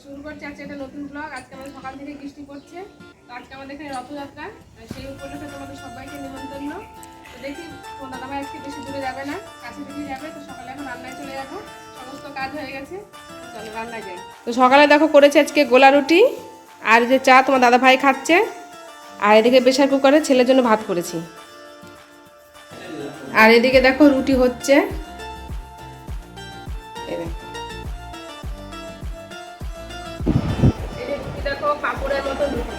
শুরু করছি আজকে একটা নতুন ব্লগ। আজকে আমাদের সকাল থেকে বৃষ্টি পড়ছে। তো আজকে আমাদের এখানে রথযাত্রা, সেই উপলক্ষে তোমাদের সবাইকে নিমন্ত্রণ। তো দেখি তোমার দাদাভাই আজকে বেশি দূরে যাবে না, কাছে থেকে যাবে। তো সকালে এখন রান্নায় চলে যাবো, সমস্ত কাজ হয়ে গেছে। চলো রান্নায় যাই। তো সকালে দেখো করেছে আজকে গোলা রুটি আর যে চা তোমার দাদাভাই খাচ্ছে, আর এদিকে প্রেশার কুকারে ছেলের জন্য ভাত করেছি। আর এদিকে দেখো রুটি হচ্ছে, দেখো পাঁপড়ের মতো রুটি।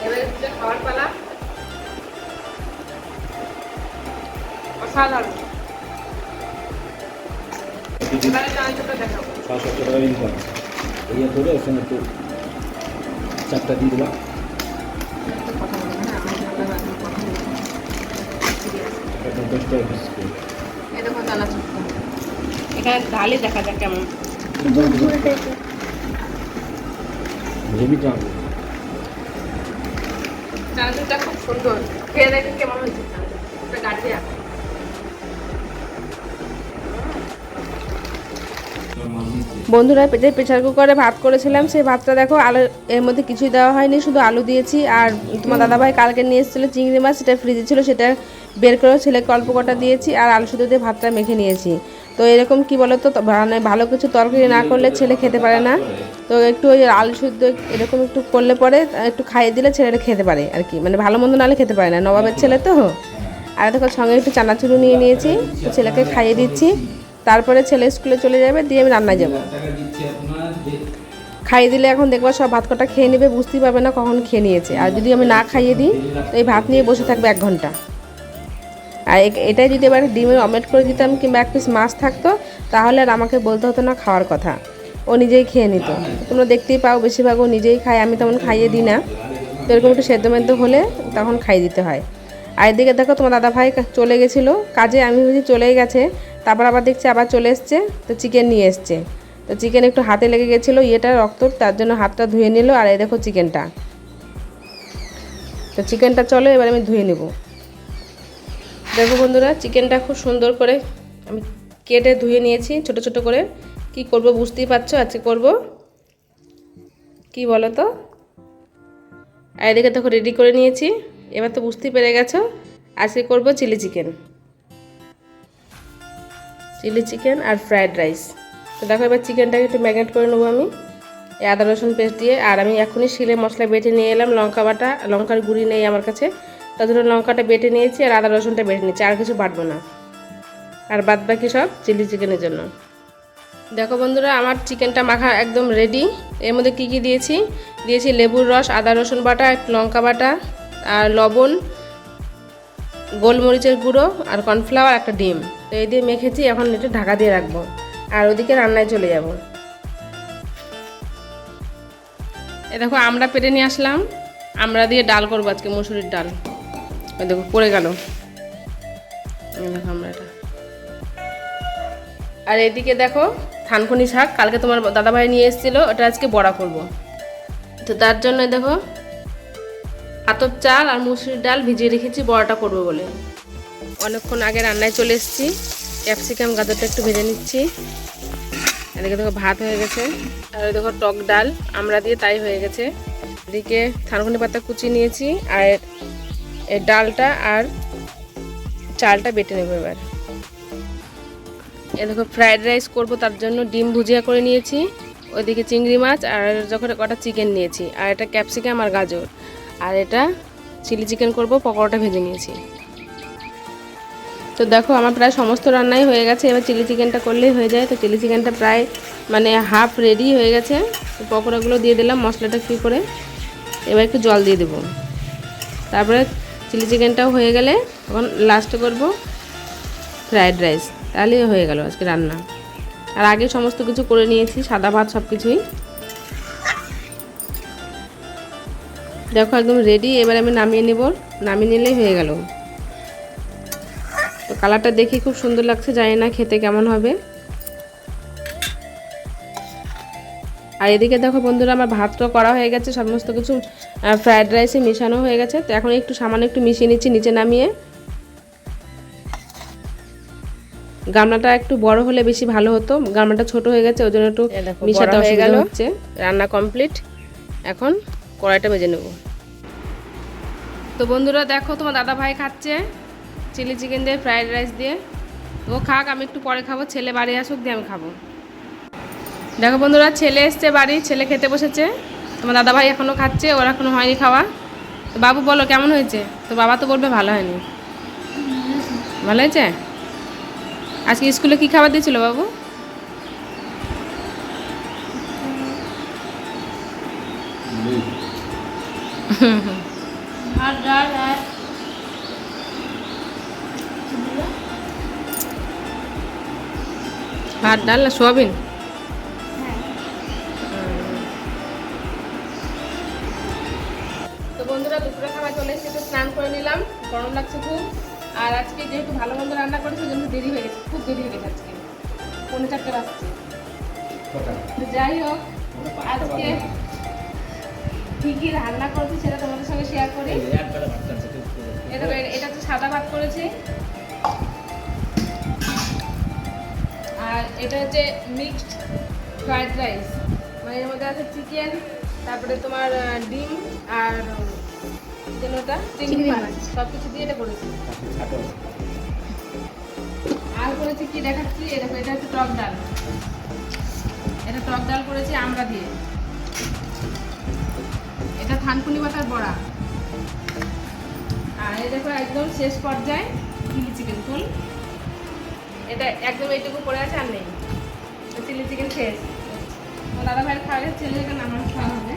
এবারে খাওয়ার পালা। অসাধারণ। এবারে চানাচুরটা দেখাবো। 600 টাকা ইনকাম এই ধরে ওর সঙ্গে একটু চারটা দিয়ে দেবা। দেখো চানাচুরটা এখানে ঢালে দেখা যাক কেমন। চানাচুরটা খুব সুন্দর, খেয়ে দেখে কেমন হয়েছে চানাচুরটা। গাঠিয়া বন্ধুরা, যে প্রেসার কুকারে ভাত করেছিলাম সেই ভাতটা দেখো, আলু এর মধ্যে কিছুই দেওয়া হয়নি, শুধু আলু দিয়েছি। আর তোমার দাদাভাই কালকে নিয়ে এসেছিলো চিংড়ি মাছ, সেটা ফ্রিজে ছিল, সেটা বের করে ছেলেকে অল্প কটা দিয়েছি আর আলু শুধু দিয়ে ভাতটা মেখে নিয়েছি। তো এরকম কি বলো তো, মানে ভালো কিছু তরকারি না করলে ছেলে খেতে পারে না। তো একটু ওই আলু শুদ্ধ এরকম একটু করলে পরে একটু খাইয়ে দিলে ছেলেটা খেতে পারে আর কি, মানে ভালো মন্দ নাহলে খেতে পারে না, নবাবের ছেলে তো। আর দেখো সঙ্গে একটু চানাচুরু নিয়ে নিয়েছি, ছেলেকে খাইয়ে দিচ্ছি। তারপরে ছেলে স্কুলে চলে যাবে, দিয়ে আমি রান্নায় যাব। খাইয়ে দিলে এখন দেখবো সব ভাত কটা খেয়ে নেবে, বুঝতেই পারবে না কখন খেয়ে নিয়েছে। আর যদি আমি না খাইয়ে দিই তো এই ভাত নিয়ে বসে থাকবে 1 ঘন্টা। আর এটাই যদি এবার ডিমের অমলেট করে দিতাম কিংবা 1 পিস মাছ থাকতো, তাহলে আর আমাকে বলতে হতো না খাওয়ার কথা, ও নিজেই খেয়ে নিত। তোমরা দেখতেই পাও বেশিরভাগ ও নিজেই খায়, আমি তেমন খাইয়ে দিই না। তো এরকম একটু সেদ্ধ মেদ্ধ হলে তখন খাইয়ে দিতে হয়। আর এদিকে দেখো তোমার দাদাভাই চলে গেছিলো কাজে, আমি বুঝি চলেই গেছে, তারপর আবার দেখছি আবার চলে এসছে। তো চিকেন নিয়ে এসছে, তো চিকেন একটু হাতে লেগে গেছিলো, ইয়েটা রক্ত, তার জন্য হাতটা ধুয়ে নিল। আর এই দেখো চিকেনটা, তো চিকেনটা চলো এবার আমি ধুয়ে নেব। দেখো বন্ধুরা, চিকেনটা খুব সুন্দর করে আমি কেটে ধুয়ে নিয়েছি ছোট ছোট করে। কি করব বুঝতেই পারছো, আজকে করব কি বলো তো। আর এদিকে দেখো রেডি করে নিয়েছি, এবার তো বুঝতেই পেরে গেছো আজকে করব চিলি চিকেন আর ফ্রায়েড রাইস। তো দেখো এবার চিকেনটাকে একটু ম্যারিনেট করে নেবো আমি এই আদা রসুন পেস্ট দিয়ে। আর আমি এখনই শিলে মশলা বেটে নিয়ে এলাম, লঙ্কা বাটা, লঙ্কার গুঁড়ি নেই আমার কাছে, তার জন্য লঙ্কাটা বেটে নিয়েছি আর আদা রসুনটা বেটে নিয়েছি, আর কিছু বাটবো না। আর বাদ বাকি সব চিলি চিকেনের জন্য। দেখো বন্ধুরা, আমার চিকেনটা মাখা একদম রেডি। এর মধ্যে কী কী দিয়েছি, লেবুর রস, আদা রসুন বাটা, লঙ্কা বাটা আর লবণ, গোলমরিচের গুঁড়ো আর কর্নফ্লাওয়ার, একটা ডিম। তো এই দিয়ে মেখেছি, এখন একটু ঢাকা দিয়ে রাখবো আর ওদিকে রান্নায় চলে যাব। এ দেখো আমরা পেটে নিয়ে আসলাম, আমরা দিয়ে ডাল করবো আজকে, মসুরির ডাল। ওই দেখো পড়ে গেল, দেখো আমরা এটা। আর এদিকে দেখো থানকুনি শাক, কালকে তোমার দাদাভাই নিয়ে এসেছিলো, ওটা আজকে বড়া করব। তো তার জন্য দেখো আতপ চাল আর মুসুরির ডাল ভিজিয়ে রেখেছি বড়াটা করবো বলে। অনেকক্ষণ আগে রান্নায় চলে এসেছি, ক্যাপসিকাম গাজরটা একটু ভেজে নিচ্ছি। এদিকে দেখো ভাত হয়ে গেছে, আর দেখো টক ডাল আমরা দিয়ে তাই হয়ে গেছে। এদিকে থানকুনি পাতা কুচি নিয়েছি, আর এই ডালটা আর চালটা বেটে নেবো এবার। এ দেখো ফ্রায়েড রাইস করবো, তার জন্য ডিম ভুজিয়া করে নিয়েছি, ওইদিকে চিংড়ি মাছ আর যখন কটা চিকেন নিয়েছি, আর এটা ক্যাপসিকাম আর গাজর। আর এটা চিলি চিকেন করব, পকোড়াটা ভেজে নিয়েছি। তো দেখো আমার প্রায় সমস্ত রান্নাই হয়ে গেছে, এবার চিলি চিকেনটা করলেই হয়ে যায়। তো চিলি চিকেনটা প্রায় মানে হাফ রেডি হয়ে গেছে। তো পকোড়াগুলো দিয়ে দিলাম মশলাটা কী করে, এবার একটু জল দিয়ে দেবো। তারপরে চিলি চিকেনটাও হয়ে গেলে তখন লাস্টে করব ফ্রায়েড রাইস, তাহলেই হয়ে গেল আজকে রান্না। আর আগে সমস্ত কিছু করে নিয়েছি, সাদা ভাত সব কিছুই। দেখো একদম রেডি, এবার আমি নামিয়ে নেব, নামিয়ে নিলেই হয়ে গেল। তো কালারটা দেখি খুব সুন্দর লাগছে, জানি না খেতে কেমন হবে। আর এদিকে দেখো বন্ধুরা, আমার ভাতটা করা হয়ে গেছে, সমস্ত কিছু ফ্রায়েড রাইসে মেশানো হয়ে গেছে। তো এখন একটু সামান্য একটু মিশিয়ে নিচ্ছি নিচে নামিয়ে। গামলাটা একটু বড় হলে বেশি ভালো হতো, গামলাটা ছোট হয়ে গেছে ওই জন্য একটু মিশাতে অসুবিধা হচ্ছে। রান্না কমপ্লিট, এখন কড়াইটা ভেজে নেব। তো বন্ধুরা দেখো তোমার দাদা ভাই খাচ্ছে চিলি চিকেন দিয়ে, ফ্রাইড রাইস দিয়ে। ও খাক, আমি একটু পরে খাবো, ছেলে বাড়ি আসুক দিয়ে আমি খাবো। দেখো বন্ধুরা ছেলে এসছে বাড়ি, ছেলে খেতে বসেছে, তোমার দাদা ভাই এখনও খাচ্ছে, ওর এখনও হয়নি খাওয়া। তো বাবু বলো কেমন হয়েছে? তো বাবা তো বলবে ভালো হয়নি। ভালো হয়েছে? আজকে স্কুলে কি খাবার দিয়েছিল বাবু? ভাত ডাল না সোয়াবিন? তো বন্ধুরা দুপুরে খাবার চলে এসেছে, তো স্নান করে নিলাম, গরম লাগছে খুব। আর আজকে যেহেতু ভালো মন্দ রান্না করেছে ওই জন্য দেরি হয়ে গেছে, খুব দেরি হয়ে গেছে আজকে, 4:45 বাজছে। যাই হোক, আজকে কি কি রান্না করেছি সেটা তোমাদের সঙ্গে শেয়ার করি। এটা তো সাদা ভাত করেছি, আর এটা হচ্ছে মিক্সড ফ্রাইড রাইস, মানে এর মধ্যে আছে চিকেন, তারপরে তোমার ডিম আর ওটা চিংড়ি মাছ, সব কিছু দিয়ে এটা করেছি। আর করেছি কি দেখাচ্ছি, এটা হচ্ছে টক ডাল, এটা টক ডাল করেছি আমরা দিয়ে। এটা থানকুনি পাতার বড়া। আর এই দেখো একদম শেষ পর্যায়ে চিলি চিকেন ফুল, এটা একদম এইটুকু পড়ে আছে আর নেই, চিলি চিকেন শেষ। দাদা ভাইয়ের খাওয়া গেছে, ছেলে এখানে আমার খাওয়া হবে।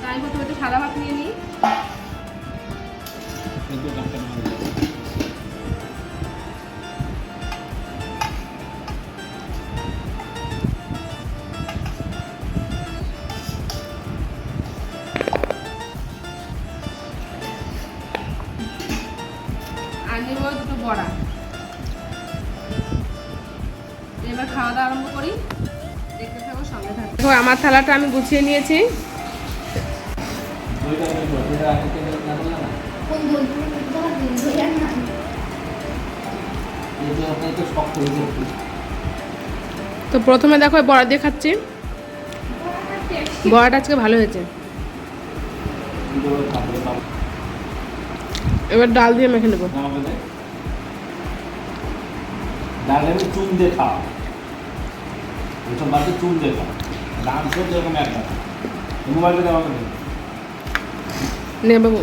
তাই আমি প্রথমে একটু সাদা ভাত নিয়ে নিই। আর নেব দুটো বড়া। এবার খাওয়া দাওয়া আরম্ভ করি, দেখতে থাকো, সঙ্গে থাকো। দেখো আমার থালাটা আমি গুছিয়ে নিয়েছি। তো প্রথমে দেখো বড়া দিয়ে খাচ্ছি, বড়াটা আজকে ভালো হয়েছে। এবার ডাল দিয়ে মেখে নেবো। ডাল আমি চুন দিয়ে খাওয়া, ওইসব বাড়িতে চুন দিয়ে খাওয়া, ডাল সব যেরকম একটা মোবাইলটা দেওয়া নে বাবু।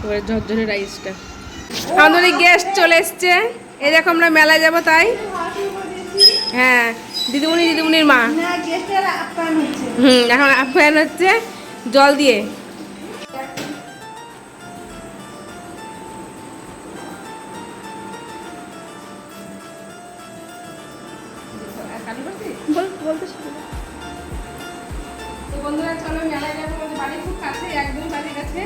এবার ঝরঝরে রাইসটা। আমাদের গেস্ট চলে এসছে, এই দেখো আমরা মেলায় যাবো তাই। হ্যাঁ দিদিমণির মা। এখন আপ্যায়ন হচ্ছে জল দিয়ে। বন্ধুরা চলো মেলায় যাবো, আমাদের বাড়ি খুব কাছে, একদম বাড়ির কাছে,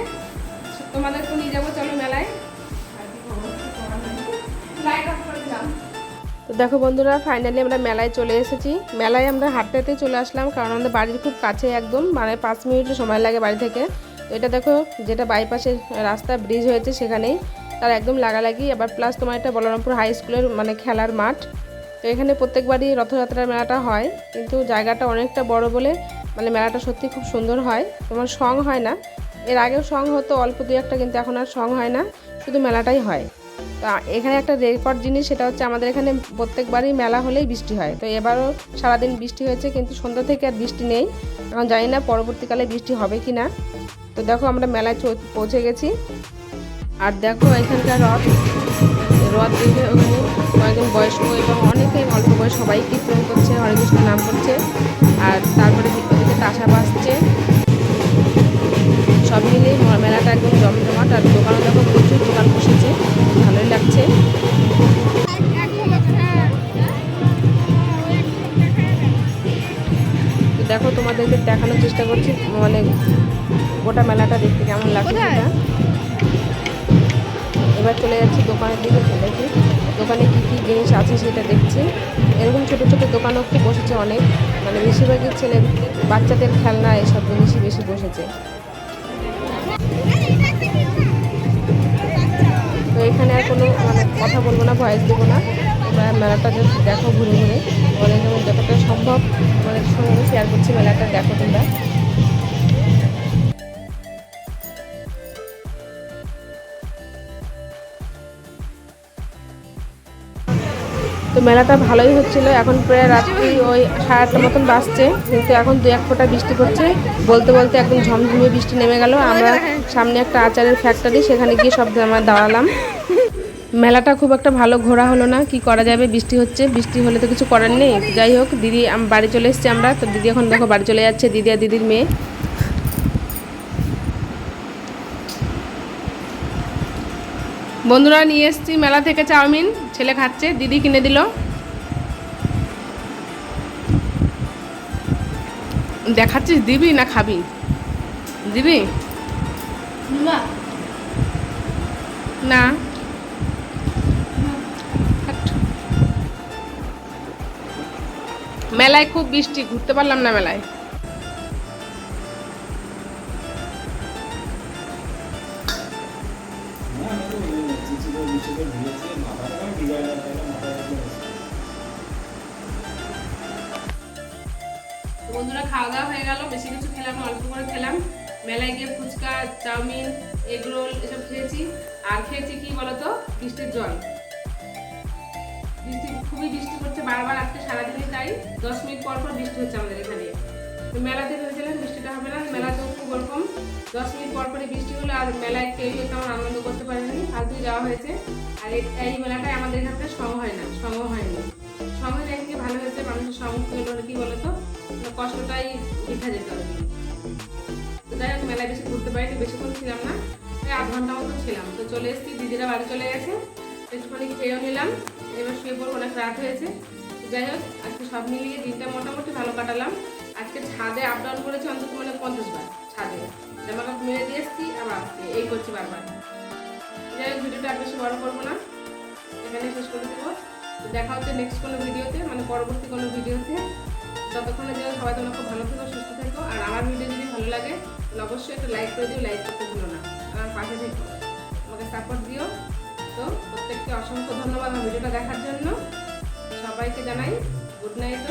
তোমাদেরকে নিয়ে যাবো, চলো মেলায়। তো দেখো বন্ধুরা ফাইনালি আমরা মেলায় চলে এসেছি। মেলায় আমরা হাঁটতে চলে আসলাম, কারণ আমাদের বাড়ির খুব কাছে, একদম মানে 5 মিনিটের সময় লাগে বাড়ি থেকে। তো এটা দেখো যেটা বাইপাসের রাস্তা ব্রিজ হয়েছে সেখানেই, তার একদম লাগালাগি। আবার প্লাস তোমার এটা বলরামপুর হাই স্কুলের মানে খেলার মাঠ। তো এখানে প্রত্যেকবারই রথযাত্রার মেলাটা হয়, কিন্তু জায়গাটা অনেকটা বড় বলে মানে মেলাটা সত্যি খুব সুন্দর হয়। তোমার সং হয় না, এর আগেও সং হতো অল্প 2-1টা, কিন্তু এখন আর সং হয় না, শুধু মেলাটাই হয়। তো এখানে একটা রেকর্ড জিনিস, সেটা হচ্ছে আমাদের এখানে প্রত্যেকবারই মেলা হলেই বৃষ্টি হয়। তো এবারও সারাদিন বৃষ্টি হয়েছে, কিন্তু সন্ধ্যা থেকে আর বৃষ্টি নেই। এখন জানি না পরবর্তীকালে বৃষ্টি হবে কি না। তো দেখো আমরা মেলায় পৌঁছে গেছি। আর দেখো এখানকার রথ দেখে ওখানে কয়েকজন বয়স্ক এবং অনেকে অল্প বয়স সবাই কীর্তন করছে, হরে কৃষ্ণ নাম করছে। আর তারপরে ওদিকে তাসা বাজছে, সব মিলিয়ে মেলাটা একদম জমজমাট। আর দোকানে দেখো প্রচুর দোকান বসেছে, ভালোই লাগছে। তো দেখো তোমাদেরকে দেখানোর চেষ্টা করছি মানে গোটা মেলাটা দেখতে কেমন লাগছে সেটা। এবার চলে যাচ্ছি দোকানের দিকে, দেখি দোকানে কী কী জিনিস আছে সেটা দেখছি। এরকম ছোটো ছোটো দোকানও খুব বসেছে অনেক, মানে বেশিরভাগই বাচ্চাদের খেলনা এসব জিনিসই বেশি বসেছে। এখানে আর কোনো মানে কথা বলবো না, ভয়েস দেবো না। তোমরা মেলাটা just দেখো ঘুরে ঘুরে, তোমাদের সঙ্গে যতটা সম্ভব তোমাদের সঙ্গে শেয়ার করছি, মেলাটা দেখো তোমরা। তো মেলাটা ভালোই হচ্ছিল। এখন প্রায় রাত্রি ওই 8:30 মতন বাজছে, কিন্তু এখন 2-1 ফোঁটা বৃষ্টি পড়ছে। বলতে বলতে একদম ঝমঝমিয়ে বৃষ্টি নেমে গেল। আমরা সামনে একটা আচারের ফ্যাক্টরি, সেখানে গিয়ে সব আমরা দাঁড়ালাম। মেলাটা খুব একটা ভালো ঘোরা হলো না, কি করা যাবে, বৃষ্টি হচ্ছে, বৃষ্টি হলে তো কিছু করার নেই। যাই হোক, দিদি বাড়ি চলে এসেছি আমরা। তো দিদি এখন দেখো বাড়ি চলে যাচ্ছে, দিদি আর দিদির মেয়ে। বন্ধুরা নিয়ে এসেছি মেলা থেকে চাউমিন, ছেলে খাচ্ছে, দিদি কিনে দিল। দেখাচ্ছিস দিবি না খাবি? দিবি না? মেলায় খুব বৃষ্টি, ঘুরতে পারলাম না মেলায়। বন্ধুরা খাওয়া দাওয়া হয়ে গেল, বেশি কিছু খেলাম না, অল্প করে খেলাম। মেলায় গিয়ে ফুচকা, চাউমিন, এগ রোল এসব খেয়েছি। আর খেয়েছি কি বলতো, বৃষ্টির জল। বৃষ্টি, খুবই বৃষ্টি পড়ছে বারবার, আজকে সারাদিনই তাই। 10 মিনিট পর পর বৃষ্টি হচ্ছে আমাদের এখানে। তো মেলাতে ভেবেছিলাম বৃষ্টিটা হবে না, মেলাতেও খুব ওরকম 10 মিনিট পর পরই বৃষ্টি হলো। আর মেলায় কেউই তেমন আনন্দ করতে পারেনি, ফালতুই যাওয়া হয়েছে। আর এই মেলাটায় আমাদের এখানে সঙ্গ হয় না, সঙ্গ হয়নি। সঙ্গ দেখে ভালো হয়েছে, মানুষের সঙ্গ হলো কি বলতো, কষ্টটাই বৃথা যেত আর কি। তো যাই হোক, মেলায় বেশি ঘুরতে পারিনি, বেশিক্ষণ ছিলাম না, প্রায় 1/2 ঘন্টা মতো ছিলাম। তো চলে এসেছি, দিদিরা বাড়ি চলে গেছে, একটুখানি খেয়েও নিলাম, এবার শুয়ে পড়বো, অনেক রাত হয়েছে। যাই হোক, আজকে সব মিলিয়ে দিনটা মোটামুটি ভালো কাটালাম। আজকে ছাদে আপ ডাউন করেছি অন্তত মানে 50 বার, ছাদে জামা কাপড় মেরে দিয়ে এসেছি, আবার এই করছি বারবার। যাই হোক, ভিডিওটা আর বেশি বড় করবো না, এখানে শেষ করে দেবো। দেখা হচ্ছে নেক্সট কোনো ভিডিওতে, মানে পরবর্তী কোনো ভিডিওতে। ততক্ষণে যেন সবাই তোমরা খুব ভালো থেকো, সুস্থ থেকো। আর আমার ভিডিও যদি ভালো লাগে তাহলে অবশ্যই একটা লাইক করে দিও, লাইক করতে ভুলো না। আমার পাশে থেকো, আমাকে সাপোর্ট দিও। তো প্রত্যেককে অসংখ্য ধন্যবাদ আমার ভিডিওটা দেখার জন্য। সবাইকে জানাই গুড নাইট।